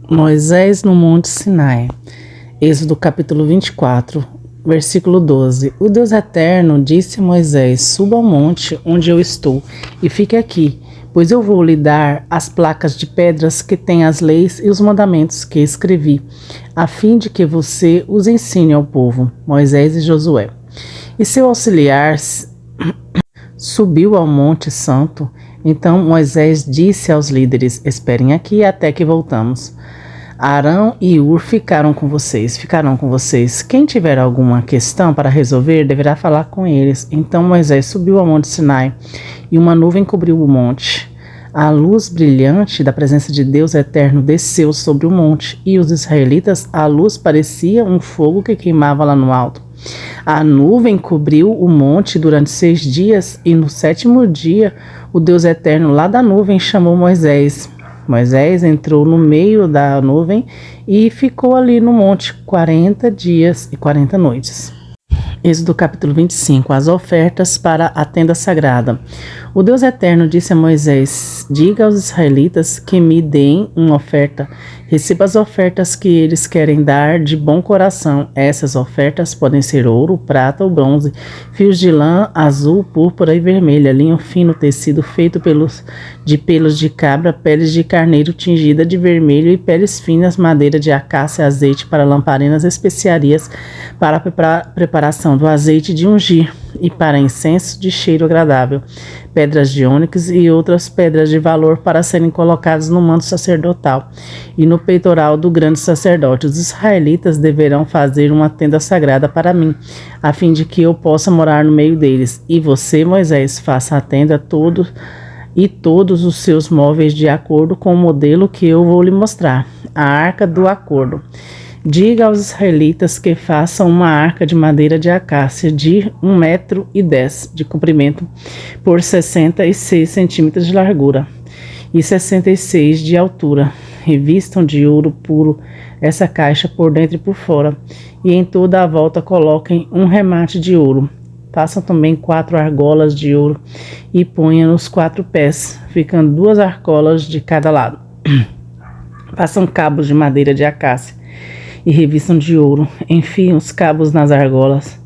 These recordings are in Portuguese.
Moisés no Monte Sinai. Êxodo capítulo 24, versículo 12. O Deus Eterno disse a Moisés: suba ao monte onde eu estou e fique aqui, pois eu vou lhe dar as placas de pedras que têm as leis e os mandamentos que escrevi, a fim de que você os ensine ao povo. Moisés e Josué. E seu auxiliar subiu ao Monte Santo. Então Moisés disse aos líderes: esperem aqui até que voltamos. Arão e Hur ficarão com vocês. Quem tiver alguma questão para resolver deverá falar com eles. Então Moisés subiu ao Monte Sinai e uma nuvem cobriu o monte. A luz brilhante da presença de Deus Eterno desceu sobre o monte, e os israelitas, a luz parecia um fogo que queimava lá no alto. A nuvem cobriu o monte durante 6 dias, e no 7º dia, o Deus Eterno lá da nuvem chamou Moisés. Moisés entrou no meio da nuvem e ficou ali no monte 40 dias e 40 noites. Êxodo capítulo 25. As ofertas para a tenda sagrada. O Deus Eterno disse a Moisés: diga aos israelitas que me deem uma oferta. Receba as ofertas que eles querem dar de bom coração. Essas ofertas podem ser ouro, prata ou bronze, fios de lã azul, púrpura e vermelha, linho fino, tecido feito de pelos de cabra, peles de carneiro tingida de vermelho e peles finas, madeira de acácia, azeite para lamparinas, especiarias para a preparação do azeite de ungir e para incenso de cheiro agradável, pedras de ônix e outras pedras de valor para serem colocadas no manto sacerdotal e no peitoral do grande sacerdote. Os israelitas deverão fazer uma tenda sagrada para mim, a fim de que eu possa morar no meio deles. E você, Moisés, faça a tenda todos os seus móveis de acordo com o modelo que eu vou lhe mostrar, a arca do acordo. Diga aos israelitas que façam uma arca de madeira de acácia de 1,10 m de comprimento por 66 centímetros de largura e 66 de altura. Revistam de ouro puro essa caixa por dentro e por fora, e em toda a volta coloquem um remate de ouro. Façam também 4 argolas de ouro e ponham nos 4 pés, ficando 2 argolas de cada lado. Façam cabos de madeira de acácia e revistam de ouro. Enfiem os cabos nas argolas,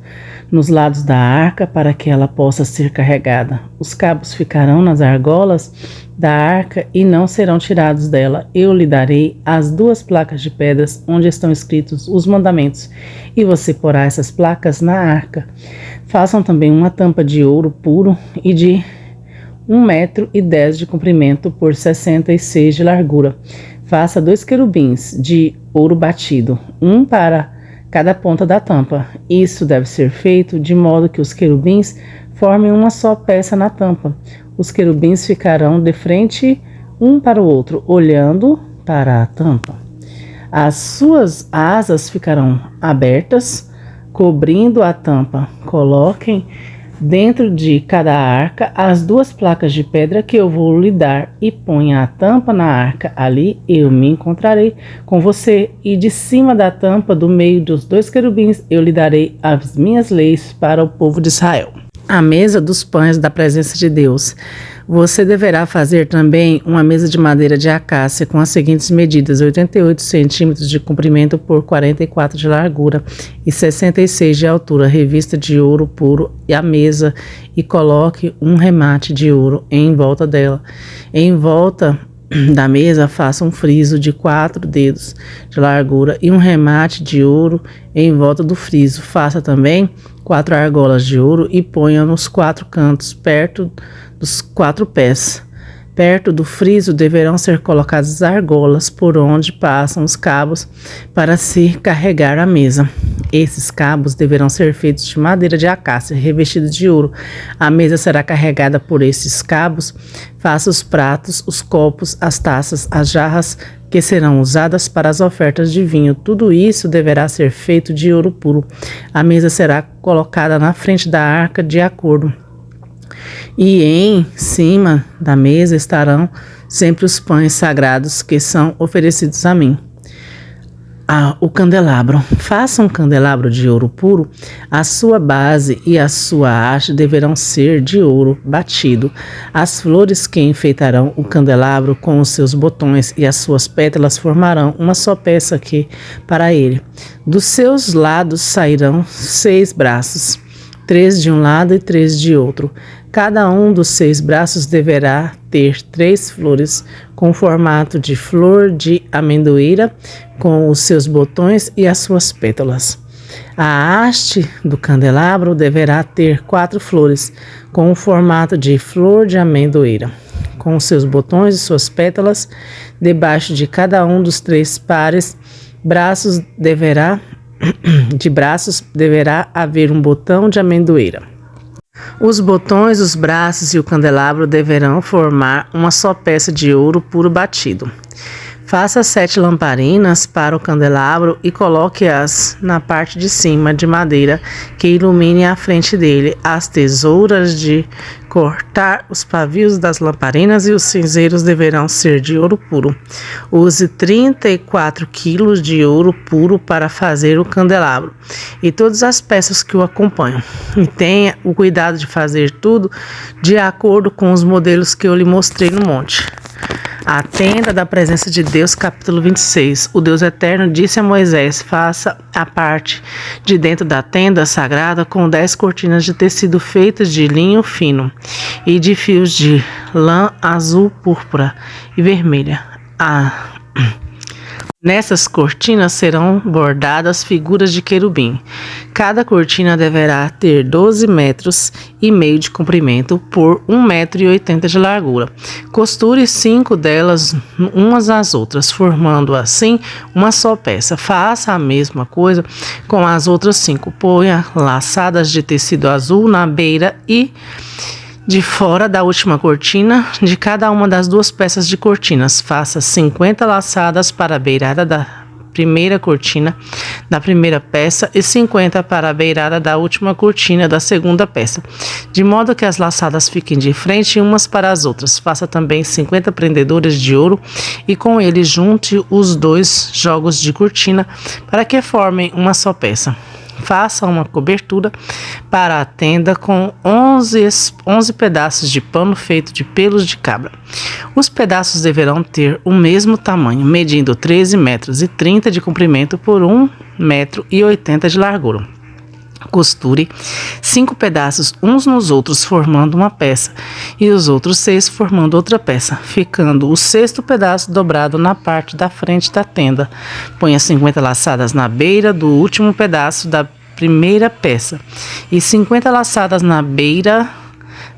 nos lados da arca, para que ela possa ser carregada. Os cabos ficarão nas argolas da arca e não serão tirados dela. Eu lhe darei as 2 placas de pedras onde estão escritos os mandamentos, e você porá essas placas na arca. Façam também uma tampa de ouro puro e de 1,10 m de comprimento por 66 de largura. Faça 2 querubins de ouro batido, um para cada ponta da tampa. Isso deve ser feito de modo que os querubins formem uma só peça na tampa. Os querubins ficarão de frente um para o outro, olhando para a tampa. As suas asas ficarão abertas, cobrindo a tampa. Coloquem dentro de cada arca as 2 placas de pedra que eu vou lhe dar, e ponha a tampa na arca. Ali eu me encontrarei com você, e de cima da tampa, do meio dos 2 querubins, eu lhe darei as minhas leis para o povo de Israel. A mesa dos pães da presença de Deus. Você deverá fazer também uma mesa de madeira de acácia com as seguintes medidas: 88 centímetros de comprimento por 44 de largura e 66 de altura, revista de ouro puro a mesa, e coloque um remate de ouro em volta dela. Em volta da mesa, faça um friso de 4 dedos de largura e um remate de ouro em volta do friso. Faça também 4 argolas de ouro e ponha nos 4 cantos, perto dos 4 pés. Perto do friso deverão ser colocadas argolas por onde passam os cabos para se carregar a mesa. Esses cabos deverão ser feitos de madeira de acácia, revestidos de ouro. A mesa será carregada por esses cabos. Faça os pratos, os copos, as taças, as jarras que serão usadas para as ofertas de vinho. Tudo isso deverá ser feito de ouro puro. A mesa será colocada na frente da arca de acordo, e em cima da mesa estarão sempre os pães sagrados que são oferecidos a mim. o candelabro. Faça um candelabro de ouro puro. A sua base e a sua haste deverão ser de ouro batido. As flores que enfeitarão o candelabro com os seus botões e as suas pétalas formarão uma só peça para ele. Dos seus lados sairão 6 braços, 3 de um lado e 3 de outro. Cada um dos 6 braços deverá ter 3 flores com formato de flor de amendoeira, com os seus botões e as suas pétalas. A haste do candelabro deverá ter 4 flores com o formato de flor de amendoeira, com os seus botões e suas pétalas. Debaixo de cada um dos 3 pares de braços deverá haver um botão de amendoeira. Os botões, os braços e o candelabro deverão formar uma só peça de ouro puro batido. Faça 7 lamparinas para o candelabro e coloque-as na parte de cima de madeira que ilumine a frente dele. As tesouras de cortar os pavios das lamparinas e os cinzeiros deverão ser de ouro puro. Use 34 quilos de ouro puro para fazer o candelabro e todas as peças que o acompanham. E tenha o cuidado de fazer tudo de acordo com os modelos que eu lhe mostrei no monte. A tenda da presença de Deus, capítulo 26. O Deus eterno disse a Moisés: faça a parte de dentro da tenda sagrada com 10 cortinas de tecido feitas de linho fino e de fios de lã azul, púrpura e vermelha. Nessas cortinas serão bordadas figuras de querubim. Cada cortina deverá ter 12,5 metros de comprimento por 1,80 metros de largura. Costure 5 delas umas às outras, formando assim uma só peça. Faça a mesma coisa com as outras 5. Ponha laçadas de tecido azul na beira e de fora da última cortina de cada uma das 2 peças de cortinas. Faça 50 laçadas para a beirada da primeira cortina da primeira peça e 50 para a beirada da última cortina da segunda peça, de modo que as laçadas fiquem de frente umas para as outras. Faça também 50 prendedores de ouro e com eles junte os 2 jogos de cortina para que formem uma só peça. Faça uma cobertura para a tenda com 11 pedaços de pano feito de pelos de cabra. Os pedaços deverão ter o mesmo tamanho, medindo 13,30 metros de comprimento por 1,80 metros de largura. Costure 5 pedaços uns nos outros, formando uma peça, e os outros 6 formando outra peça, ficando o 6º pedaço dobrado na parte da frente da tenda. Ponha 50 laçadas na beira do último pedaço da primeira peça e 50 laçadas na beira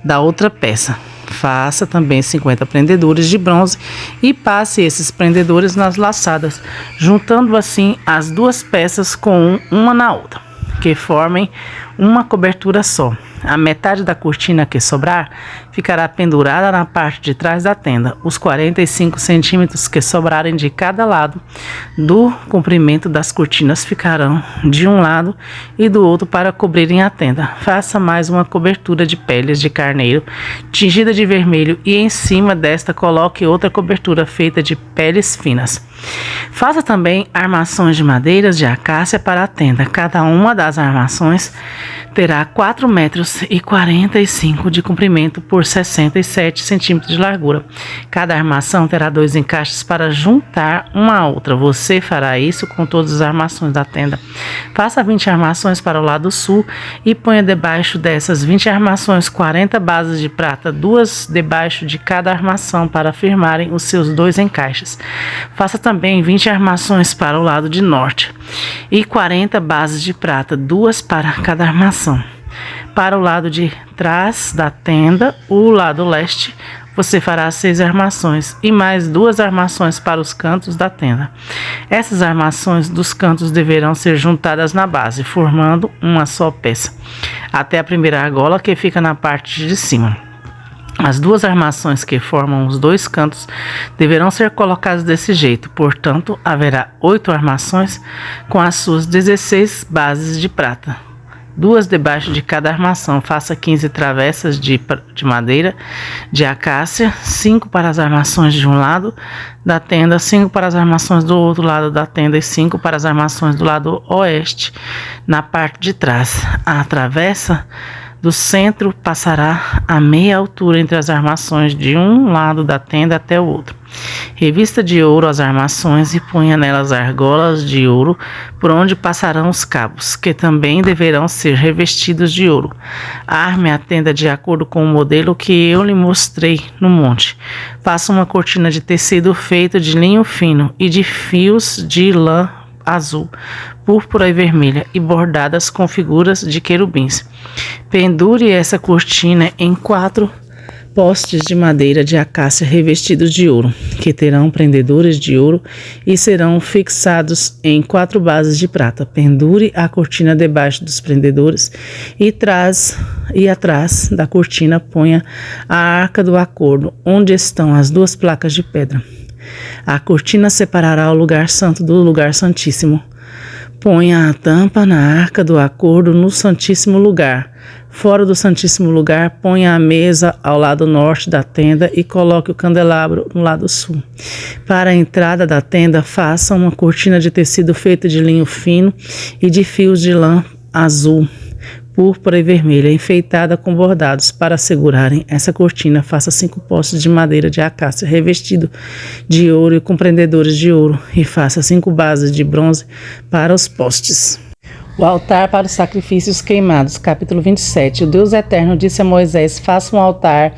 da outra peça. Faça também 50 prendedores de bronze e passe esses prendedores nas laçadas, juntando assim as 2 peças com uma na outra, que formem uma cobertura só. A metade da cortina que sobrar ficará pendurada na parte de trás da tenda. Os 45 centímetros que sobrarem de cada lado do comprimento das cortinas ficarão de um lado e do outro para cobrirem a tenda. Faça mais uma cobertura de peles de carneiro tingida de vermelho e em cima desta coloque outra cobertura feita de peles finas. Faça também armações de madeiras de acácia para a tenda. Cada uma das armações terá 4,45 metros de comprimento por 67 centímetros de largura. Cada armação terá 2 encaixes para juntar uma à outra. Você fará isso com todas as armações da tenda. Faça 20 armações para o lado sul e ponha debaixo dessas 20 armações 40 bases de prata, 2 debaixo de cada armação para firmarem os seus 2 encaixes. Faça também 20 armações para o lado de norte e 40 bases de prata, 2 para cada armação. Para o lado de trás da tenda, o lado leste, você fará 6 armações e mais 2 armações para os cantos da tenda. Essas armações dos cantos deverão ser juntadas na base, formando uma só peça, até a primeira argola que fica na parte de cima. As 2 armações que formam os 2 cantos deverão ser colocadas desse jeito, portanto, haverá 8 armações com as suas 16 bases de prata. 2 debaixo de cada armação. Faça 15 travessas de madeira de acácia, 5 para as armações de um lado da tenda, 5 para as armações do outro lado da tenda e 5 para as armações do lado oeste, na parte de trás. A travessa do centro passará a meia altura entre as armações de um lado da tenda até o outro. Revista de ouro as armações e ponha nelas argolas de ouro, por onde passarão os cabos, que também deverão ser revestidos de ouro. Arme a tenda de acordo com o modelo que eu lhe mostrei no monte. Faça uma cortina de tecido feito de linho fino e de fios de lã azul, púrpura e vermelha, e bordadas com figuras de querubins. Pendure essa cortina em 4 postes de madeira de acácia revestidos de ouro, que terão prendedores de ouro e serão fixados em 4 bases de prata. Pendure a cortina debaixo dos prendedores e atrás da cortina ponha a arca do acordo, onde estão as 2 placas de pedra. A cortina separará o lugar santo do lugar santíssimo. Ponha a tampa na arca do acordo no santíssimo lugar. Fora do santíssimo lugar, ponha a mesa ao lado norte da tenda e coloque o candelabro no lado sul. Para a entrada da tenda, faça uma cortina de tecido feito de linho fino e de fios de lã azul, púrpura e vermelha, enfeitada com bordados. Para segurarem essa cortina, faça 5 postes de madeira de acácia revestido de ouro e com prendedores de ouro, e faça 5 bases de bronze para os postes. O altar para os sacrifícios queimados, capítulo 27. O Deus Eterno disse a Moisés: faça um altar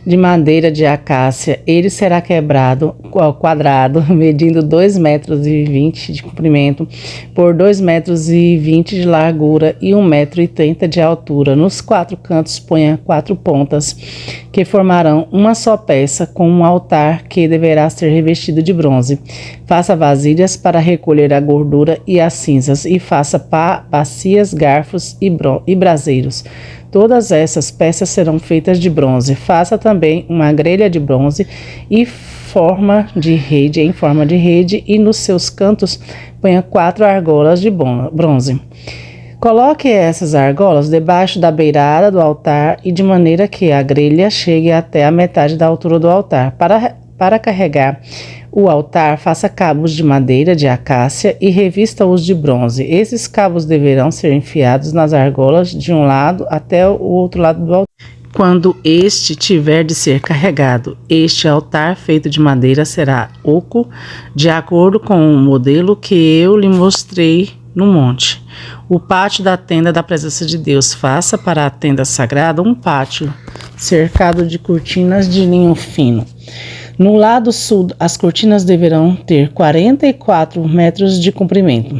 de madeira de acácia. Ele será quebrado ao quadrado, medindo 2,20 metros de comprimento por 2,20 metros de largura e 1,30 metro de altura. Nos 4 cantos ponha 4 pontas, que formarão uma só peça, com um altar que deverá ser revestido de bronze. Faça vasilhas para recolher a gordura e as cinzas, e faça bacias, garfos e braseiros. Todas essas peças serão feitas de bronze. Faça também uma grelha de bronze em forma de rede, e nos seus cantos ponha 4 argolas de bronze. Coloque essas argolas debaixo da beirada do altar, e de maneira que a grelha chegue até a metade da altura do altar. Para carregar o altar, faça cabos de madeira de acácia e revista-os de bronze. Esses cabos deverão ser enfiados nas argolas de um lado até o outro lado do altar. Quando este tiver de ser carregado, este altar feito de madeira será oco, de acordo com o modelo que eu lhe mostrei no monte. O pátio da tenda da presença de Deus. Faça para a tenda sagrada um pátio cercado de cortinas de linho fino. No lado sul, as cortinas deverão ter 44 metros de comprimento.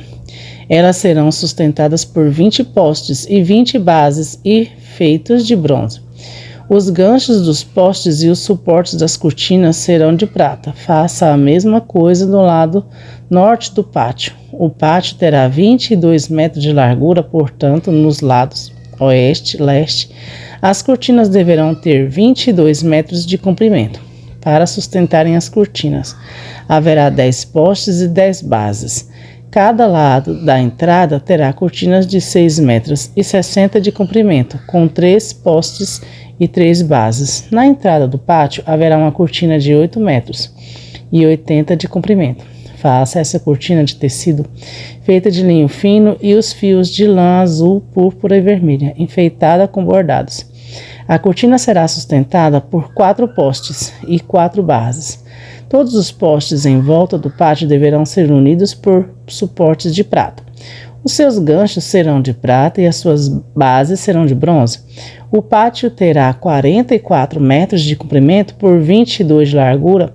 Elas serão sustentadas por 20 postes e 20 bases e feitos de bronze. Os ganchos dos postes e os suportes das cortinas serão de prata. Faça a mesma coisa no lado norte do pátio. O pátio terá 22 metros de largura, portanto, nos lados oeste e leste, as cortinas deverão ter 22 metros de comprimento. Para sustentarem as cortinas, haverá 10 postes e 10 bases. Cada lado da entrada terá cortinas de 6 metros e 60 de comprimento, com 3 postes e 3 bases. Na entrada do pátio haverá uma cortina de 8 metros e 80 de comprimento. Faça essa cortina de tecido feita de linho fino e os fios de lã azul, púrpura e vermelha, enfeitada com bordados. A cortina será sustentada por 4 postes e 4 bases. Todos os postes em volta do pátio deverão ser unidos por suportes de prata. Os seus ganchos serão de prata e as suas bases serão de bronze. O pátio terá 44 metros de comprimento por 22 de largura.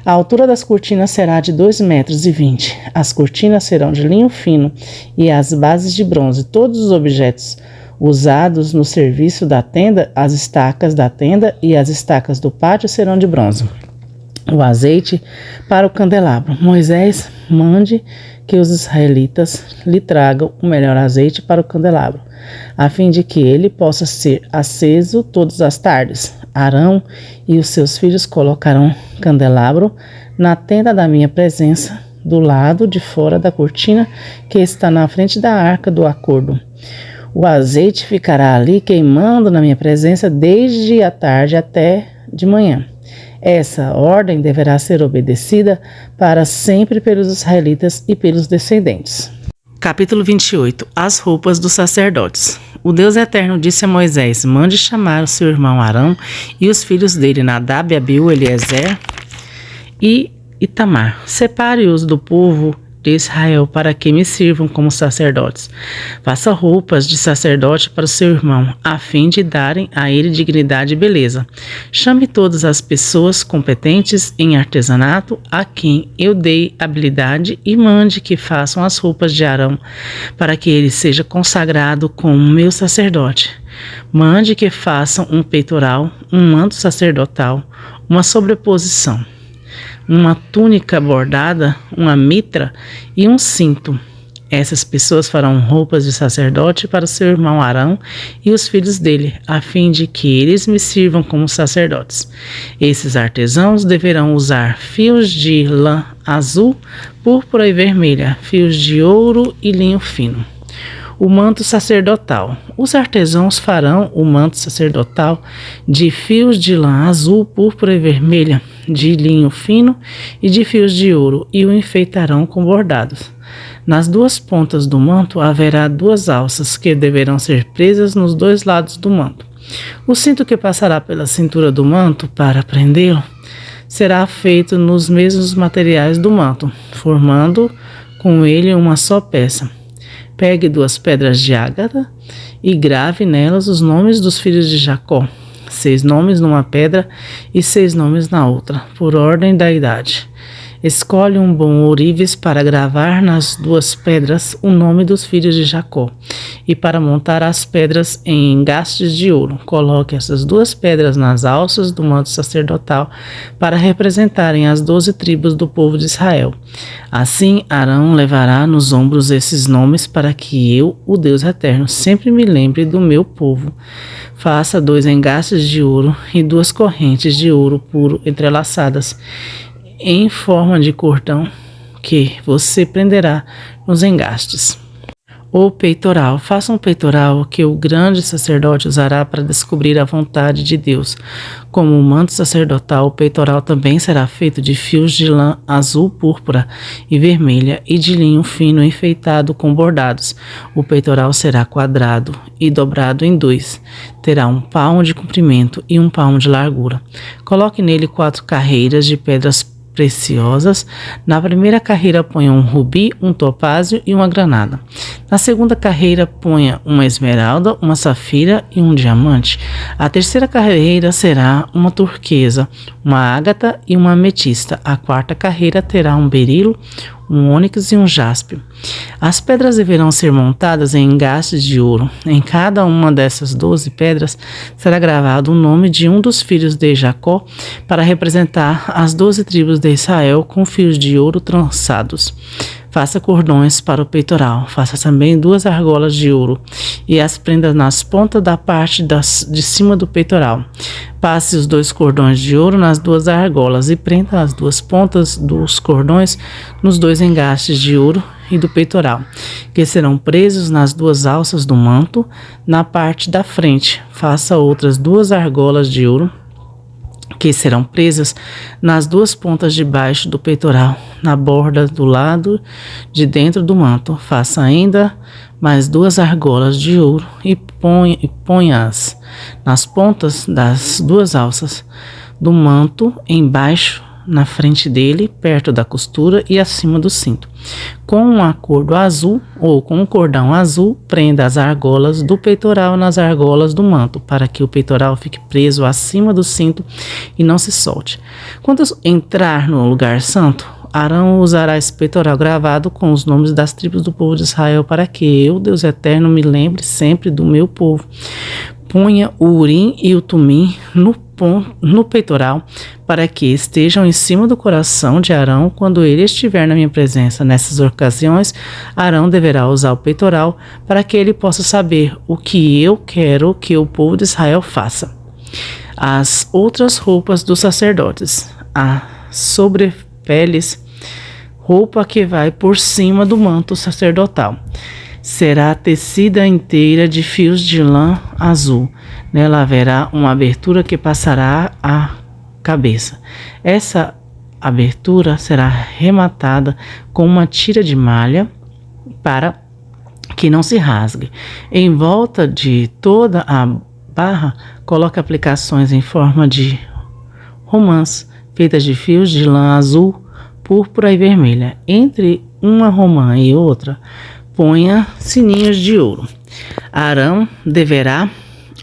A altura das cortinas será de 2,20 metros. As cortinas serão de linho fino e as bases de bronze. Todos os objetos usados no serviço da tenda, as estacas da tenda e as estacas do pátio serão de bronze. O azeite para o candelabro. Moisés mande que os israelitas lhe tragam o melhor azeite para o candelabro, a fim de que ele possa ser aceso todas as tardes. Arão e os seus filhos colocarão candelabro na tenda da minha presença, do lado de fora da cortina que está na frente da arca do acordo. O azeite ficará ali queimando na minha presença desde a tarde até de manhã. Essa ordem deverá ser obedecida para sempre pelos israelitas e pelos descendentes. Capítulo 28. As roupas dos sacerdotes. O Deus Eterno disse a Moisés: mande chamar o seu irmão Arão e os filhos dele, Nadab, Abiú, Eliezer e Itamar. Separe-os do povo de Israel para que me sirvam como sacerdotes. Faça roupas de sacerdote para o seu irmão, a fim de darem a ele dignidade e beleza. Chame todas as pessoas competentes em artesanato a quem eu dei habilidade e mande que façam as roupas de Arão para que ele seja consagrado como meu sacerdote. Mande que façam um peitoral, um manto sacerdotal, uma sobreposição, uma túnica bordada, uma mitra e um cinto. Essas pessoas farão roupas de sacerdote para seu irmão Arão e os filhos dele, a fim de que eles me sirvam como sacerdotes. Esses artesãos deverão usar fios de lã azul, púrpura e vermelha, fios de ouro e linho fino. O manto sacerdotal. Os artesãos farão o manto sacerdotal de fios de lã azul, púrpura e vermelha, de linho fino e de fios de ouro, e o enfeitarão com bordados. Nas duas pontas do manto haverá duas alças que deverão ser presas nos dois lados do manto. O cinto que passará pela cintura do manto para prendê-lo será feito nos mesmos materiais do manto, formando com ele uma só peça. Pegue 2 pedras de ágata e grave nelas os nomes dos filhos de Jacó, 6 nomes numa pedra e 6 nomes na outra, por ordem da idade. Escolhe um bom ourives para gravar nas 2 pedras o nome dos filhos de Jacó, e para montar as pedras em engastes de ouro. Coloque essas 2 pedras nas alças do manto sacerdotal para representarem as 12 tribos do povo de Israel. Assim, Arão levará nos ombros esses nomes para que eu, o Deus Eterno, sempre me lembre do meu povo. Faça 2 engastes de ouro e 2 correntes de ouro puro entrelaçadas em forma de cordão que você prenderá nos engastes. O peitoral. Faça um peitoral que o grande sacerdote usará para descobrir a vontade de Deus. Como o manto sacerdotal, o peitoral também será feito de fios de lã azul, púrpura e vermelha e de linho fino enfeitado com bordados. O peitoral será quadrado e dobrado em 2. Terá 1 palmo de comprimento e 1 palmo de largura. Coloque nele 4 carreiras de pedras preciosas. Na primeira carreira ponha um rubi, um topázio e uma granada. Na segunda carreira ponha uma esmeralda, uma safira e um diamante. A terceira carreira será uma turquesa, uma ágata e uma ametista. A quarta carreira terá um berilo, um ônix e um jaspe. As pedras deverão ser montadas em engastes de ouro. Em cada uma dessas 12 pedras será gravado o nome de um dos filhos de Jacó para representar as 12 tribos de Israel com fios de ouro trançados. Faça cordões para o peitoral. Faça também 2 argolas de ouro e as prenda nas pontas da parte de cima do peitoral. Passe os 2 cordões de ouro nas 2 argolas e prenda as 2 pontas dos cordões nos 2 engastes de ouro e do peitoral, que serão presos nas 2 alças do manto na parte da frente. Faça outras 2 argolas de ouro que serão presas nas 2 pontas de baixo do peitoral, na borda do lado de dentro do manto. Faça ainda mais 2 argolas de ouro e ponha-as nas pontas das 2 alças do manto, embaixo, na frente dele, perto da costura e acima do cinto. Com um acordo azul ou com um cordão azul, prenda as argolas do peitoral nas argolas do manto, para que o peitoral fique preso acima do cinto e não se solte. Quando entrar no lugar santo, Arão usará esse peitoral gravado com os nomes das tribos do povo de Israel, para que eu, Deus Eterno, me lembre sempre do meu povo. Ponha o urim e o tumim no peitoral, para que estejam em cima do coração de Arão quando ele estiver na minha presença. Nessas ocasiões, Arão deverá usar o peitoral para que ele possa saber o que eu quero que o povo de Israel faça. As outras roupas dos sacerdotes. A sobrepeles, roupa que vai por cima do manto sacerdotal. será tecida inteira de fios de lã azul. Nela haverá uma abertura que passará a cabeça. Essa abertura será rematada com uma tira de malha para que não se rasgue. Em volta de toda a barra, coloque aplicações em forma de romãs, feitas de fios de lã azul, púrpura e vermelha. Entre uma romã e outra, ponha sininhos de ouro. Arão deverá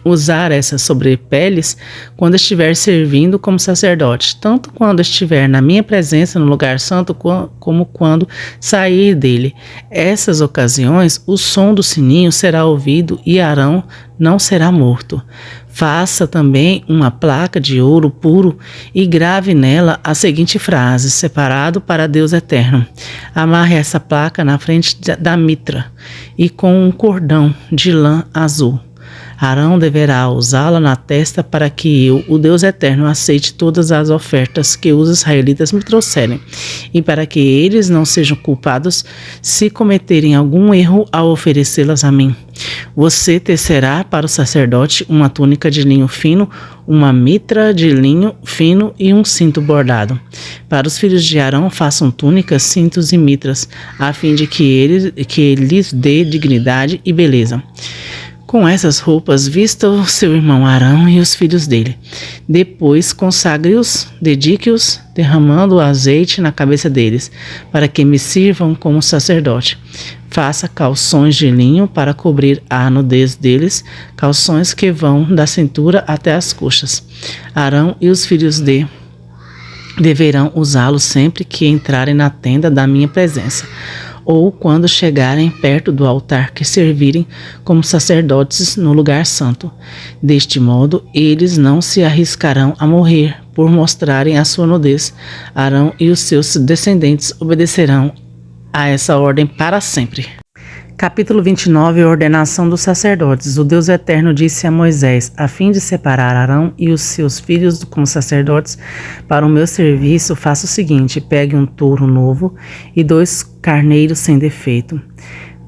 usar essas sobrepeles quando estiver servindo como sacerdote, tanto quando estiver na minha presença no lugar santo, como quando sair dele. Essas ocasiões, o som do sininho será ouvido e Arão não será morto. Faça também uma placa de ouro puro e grave nela a seguinte frase: separado para Deus eterno. Amarre essa placa na frente da mitra e com um cordão de lã azul. Arão deverá usá-la na testa para que eu, o Deus eterno, aceite todas as ofertas que os israelitas me trouxerem, e para que eles não sejam culpados se cometerem algum erro ao oferecê-las a mim. Você tecerá para o sacerdote uma túnica de linho fino, uma mitra de linho fino e um cinto bordado. Para os filhos de Arão façam túnicas, cintos e mitras, a fim de que lhes dê dignidade e beleza. Com essas roupas, vista o seu irmão Arão e os filhos dele. Depois, consagre-os, dedique-os, derramando o azeite na cabeça deles, para que me sirvam como sacerdote. Faça calções de linho para cobrir a nudez deles, calções que vão da cintura até as coxas. Arão e os filhos deverão usá-los sempre que entrarem na tenda da minha presença, ou quando chegarem perto do altar que servirem como sacerdotes no lugar santo. Deste modo, eles não se arriscarão a morrer por mostrarem a sua nudez. Arão e os seus descendentes obedecerão a essa ordem para sempre. Capítulo 29. Ordenação dos sacerdotes. O Deus Eterno disse a Moisés: a fim de separar Arão e os seus filhos como sacerdotes para o meu serviço, faça o seguinte: pegue um touro novo e 2 carneiros sem defeito.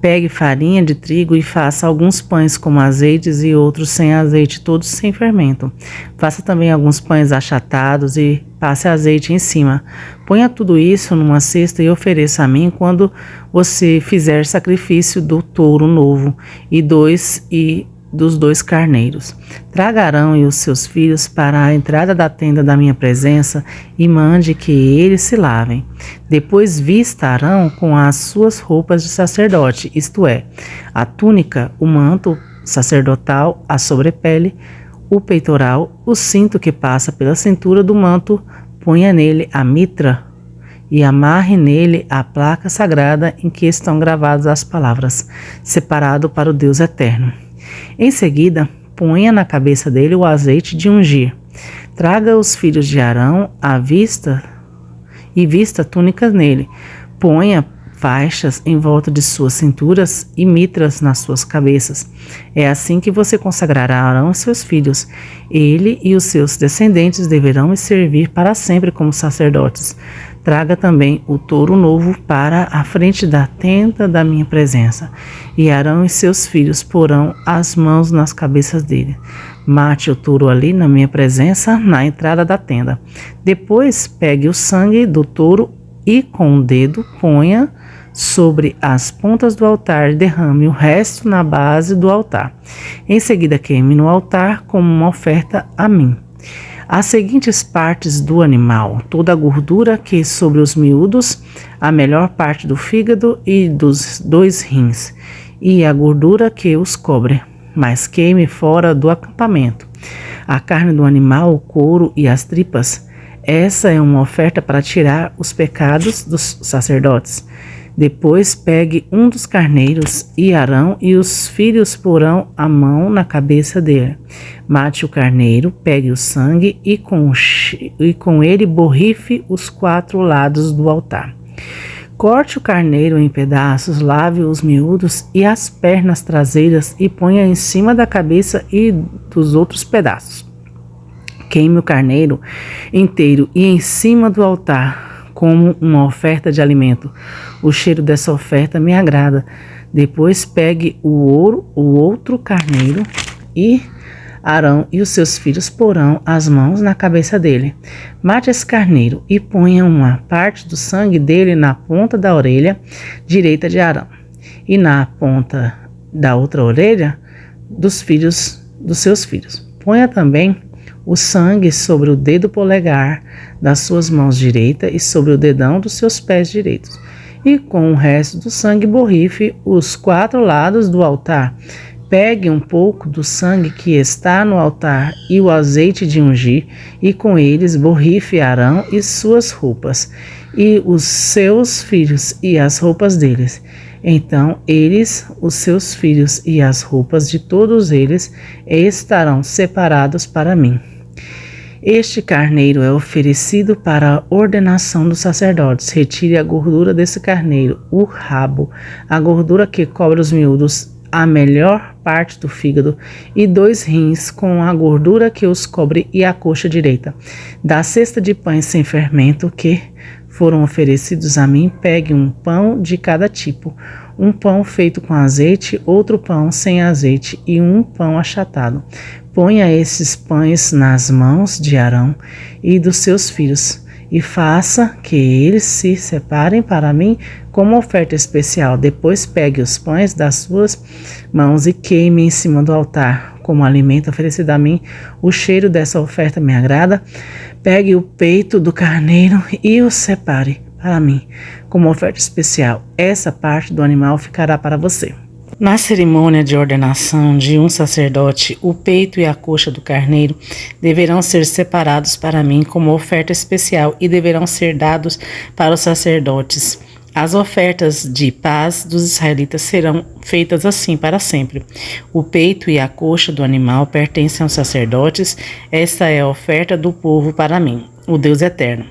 Pegue farinha de trigo e faça alguns pães com azeites e outros sem azeite, todos sem fermento. Faça também alguns pães achatados e passe azeite em cima. Ponha tudo isso numa cesta e ofereça a mim quando você fizer sacrifício do touro novo e dos 2 carneiros. Traga Arão e os seus filhos para a entrada da tenda da minha presença e mande que eles se lavem. Depois vista Arão com as suas roupas de sacerdote, isto é, a túnica, o manto sacerdotal, a sobrepele, o peitoral, o cinto que passa pela cintura do manto, ponha nele a mitra e amarre nele a placa sagrada em que estão gravadas as palavras: separado para o Deus eterno. Em seguida, ponha na cabeça dele o azeite de ungir. Traga os filhos de Arão à vista e vista túnicas nele. Ponha faixas em volta de suas cinturas e mitras nas suas cabeças. É assim que você consagrará Arão e seus filhos. Ele e os seus descendentes deverão me servir para sempre como sacerdotes. Traga também o touro novo para a frente da tenda da minha presença, e Arão e seus filhos porão as mãos nas cabeças dele. Mate o touro ali na minha presença, na entrada da tenda. Depois pegue o sangue do touro e com o dedo ponha sobre as pontas do altar e derrame o resto na base do altar. Em seguida queime no altar como uma oferta a mim as seguintes partes do animal: toda a gordura que sobre os miúdos, a melhor parte do fígado e dos 2 rins, e a gordura que os cobre, mas queime fora do acampamento. A carne do animal, o couro e as tripas. Essa é uma oferta para tirar os pecados dos sacerdotes. Depois pegue um dos carneiros e Arão e os filhos porão a mão na cabeça dele. Mate o carneiro, pegue o sangue e com ele borrife os 4 lados do altar. Corte o carneiro em pedaços, lave os miúdos e as pernas traseiras e ponha em cima da cabeça e dos outros pedaços. Queime o carneiro inteiro e em cima do altar como uma oferta de alimento. O cheiro dessa oferta me agrada. Depois pegue o outro carneiro e Arão e os seus filhos porão as mãos na cabeça dele. Mate esse carneiro e ponha uma parte do sangue dele na ponta da orelha direita de Arão e na ponta da outra orelha dos seus filhos. Ponha também o sangue sobre o dedo polegar das suas mãos direita e sobre o dedão dos seus pés direitos. E com o resto do sangue borrife os 4 lados do altar. Pegue um pouco do sangue que está no altar e o azeite de ungir, e com eles borrife Arão e suas roupas, e os seus filhos e as roupas deles. Então eles, os seus filhos e as roupas de todos eles estarão separados para mim. Este carneiro é oferecido para a ordenação dos sacerdotes. Retire a gordura desse carneiro, o rabo, a gordura que cobre os miúdos, a melhor parte do fígado e 2 rins com a gordura que os cobre e a coxa direita. Da cesta de pães sem fermento que foram oferecidos a mim, pegue um pão de cada tipo, um pão feito com azeite, outro pão sem azeite e um pão achatado. Ponha esses pães nas mãos de Arão e dos seus filhos, e faça que eles se separem para mim como oferta especial. Depois pegue os pães das suas mãos e queime em cima do altar como alimento oferecido a mim. O cheiro dessa oferta me agrada. Pegue o peito do carneiro e o separe para mim como oferta especial. Essa parte do animal ficará para você. Na cerimônia de ordenação de um sacerdote, o peito e a coxa do carneiro deverão ser separados para mim como oferta especial e deverão ser dados para os sacerdotes. As ofertas de paz dos israelitas serão feitas assim para sempre. O peito e a coxa do animal pertencem aos sacerdotes. Esta é a oferta do povo para mim, o Deus eterno.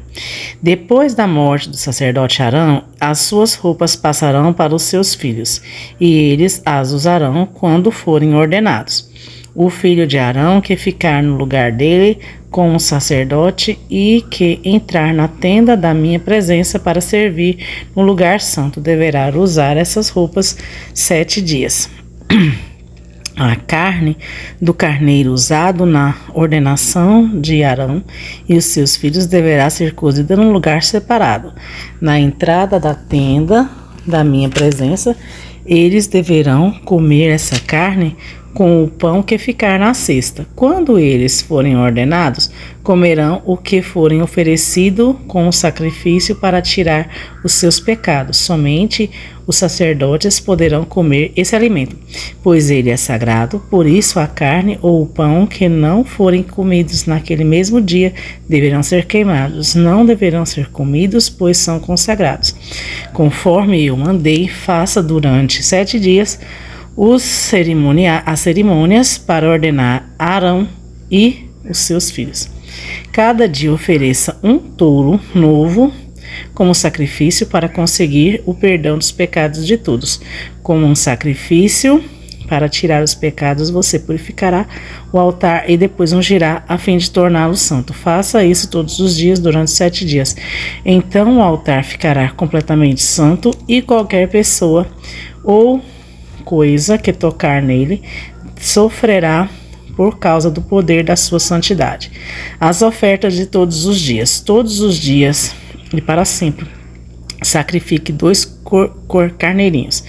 Depois da morte do sacerdote Arão, as suas roupas passarão para os seus filhos, e eles as usarão quando forem ordenados. O filho de Arão que ficar no lugar dele com o sacerdote e que entrar na tenda da minha presença para servir no lugar santo deverá usar essas roupas 7 dias. A carne do carneiro usado na ordenação de Arão e os seus filhos deverá ser cozida num lugar separado, na entrada da tenda da minha presença. Eles deverão comer essa carne com o pão que ficar na cesta. Quando eles forem ordenados, comerão o que forem oferecido com o sacrifício para tirar os seus pecados. Somente os sacerdotes poderão comer esse alimento, pois ele é sagrado. Por isso a carne ou o pão que não forem comidos naquele mesmo dia deverão ser queimados. Não deverão ser comidos, pois são consagrados. Conforme eu mandei, faça durante 7 dias as cerimônias para ordenar Arão e os seus filhos. Cada dia ofereça um touro novo como sacrifício para conseguir o perdão dos pecados de todos. Como um sacrifício para tirar os pecados, você purificará o altar e depois ungirá a fim de torná-lo santo. Faça isso todos os dias durante 7 dias. Então o altar ficará completamente santo e qualquer pessoa ou coisa que tocar nele sofrerá por causa do poder da sua santidade. As ofertas de todos os dias e para sempre. Sacrifique 2 carneirinhos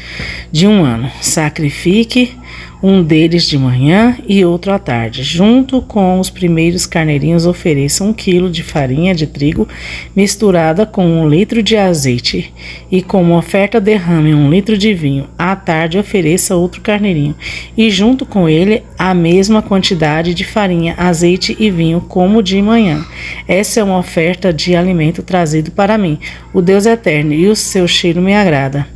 de 1 ano. Sacrifique um deles de manhã e outro à tarde. Junto com os primeiros carneirinhos, ofereça 1 quilo de farinha de trigo misturada com 1 litro de azeite, e como oferta derrame 1 litro de vinho. À tarde ofereça outro carneirinho, e junto com ele a mesma quantidade de farinha, azeite e vinho, como de manhã. Essa é uma oferta de alimento trazido para mim, o Deus eterno, e o seu cheiro me agrada.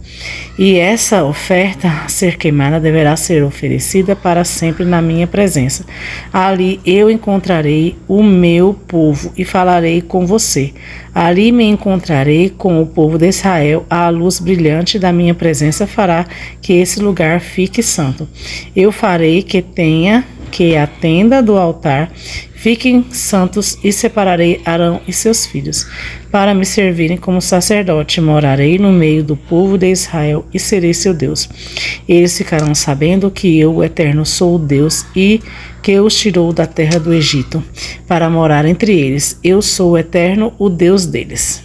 E essa oferta a ser queimada deverá ser oferecida para sempre na minha presença. Ali eu encontrarei o meu povo e falarei com você. Ali me encontrarei com o povo de Israel. A luz brilhante da minha presença fará que esse lugar fique santo. Eu farei que tenha que a tenda do altar fiquem santos, e separarei Arão e seus filhos, para me servirem como sacerdote. Morarei no meio do povo de Israel e serei seu Deus. Eles ficarão sabendo que eu, o Eterno, sou o Deus e que os tirou da terra do Egito, para morar entre eles. Eu sou o Eterno, o Deus deles.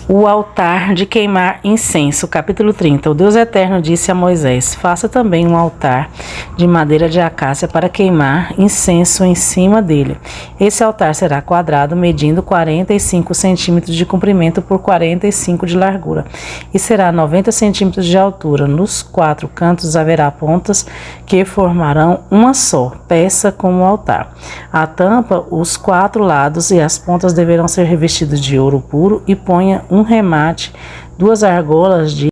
O altar de queimar incenso, capítulo 30. O Deus Eterno disse a Moisés: faça também um altar de madeira de acácia para queimar incenso em cima dele. Esse altar será quadrado, medindo 45 centímetros de comprimento por 45 de largura, e será 90 centímetros de altura. Nos 4 cantos haverá pontas que formarão uma só peça como altar. A tampa, os 4 lados e as pontas deverão ser revestidos de ouro puro, e ponha um remate, 2 argolas de